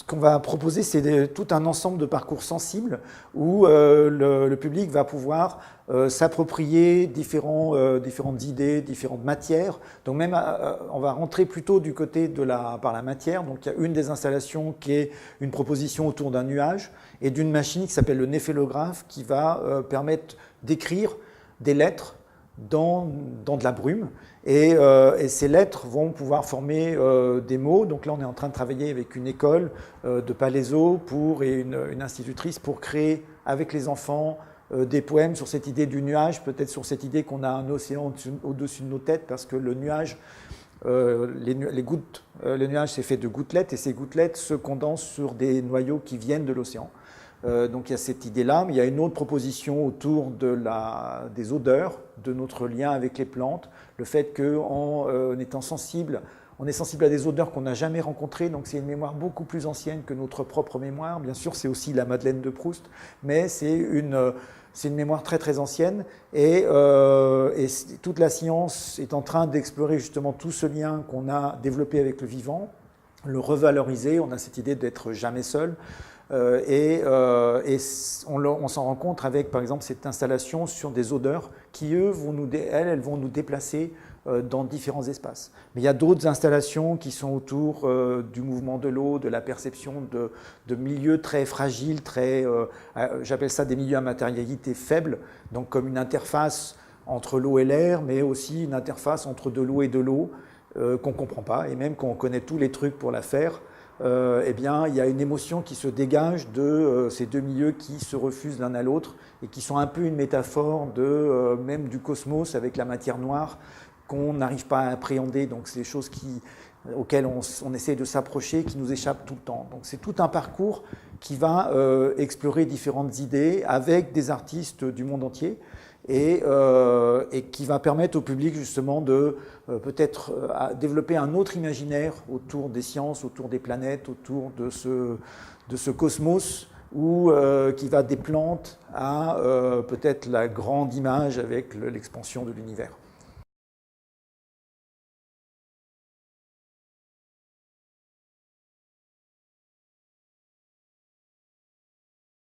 ce qu'on va proposer, c'est tout un ensemble de parcours sensibles où le public va pouvoir s'approprier différentes idées, différentes matières. Donc même, on va rentrer plutôt du côté par la matière. Donc il y a une des installations qui est une proposition autour d'un nuage et d'une machine qui s'appelle le néphélographe qui va permettre d'écrire des lettres dans de la brume. Et ces lettres vont pouvoir former des mots. Donc là, on est en train de travailler avec une école de Palaiseau et une institutrice pour créer avec les enfants des poèmes sur cette idée du nuage, peut-être sur cette idée qu'on a un océan au-dessus de nos têtes, parce que le nuage, le nuage c'est fait de gouttelettes, et ces gouttelettes se condensent sur des noyaux qui viennent de l'océan. Donc il y a cette idée-là, mais il y a une autre proposition autour des odeurs, de notre lien avec les plantes, le fait qu'en étant sensible, on est sensible à des odeurs qu'on n'a jamais rencontrées, donc c'est une mémoire beaucoup plus ancienne que notre propre mémoire. Bien sûr, c'est aussi la Madeleine de Proust, mais c'est une mémoire très très ancienne, et toute la science est en train d'explorer justement tout ce lien qu'on a développé avec le vivant, le revaloriser. On a cette idée d'être jamais seul. On s'en rend compte avec, par exemple, cette installation sur des odeurs qui, elles vont nous déplacer dans différents espaces. Mais il y a d'autres installations qui sont autour du mouvement de l'eau, de la perception de milieux très fragiles, j'appelle ça des milieux à matérialité faible, donc comme une interface entre l'eau et l'air, mais aussi une interface entre de l'eau et de l'eau qu'on ne comprend pas, et même quand on connaît tous les trucs pour la faire, eh bien, il y a une émotion qui se dégage de ces deux milieux qui se refusent l'un à l'autre et qui sont un peu une métaphore même du cosmos avec la matière noire qu'on n'arrive pas à appréhender. Donc, c'est des choses auxquelles on essaie de s'approcher, qui nous échappent tout le temps. Donc, c'est tout un parcours qui va explorer différentes idées avec des artistes du monde entier. Et qui va permettre au public justement de peut-être développer un autre imaginaire autour des sciences, autour des planètes, autour de ce cosmos qui va des plantes à peut-être la grande image avec l'expansion de l'univers.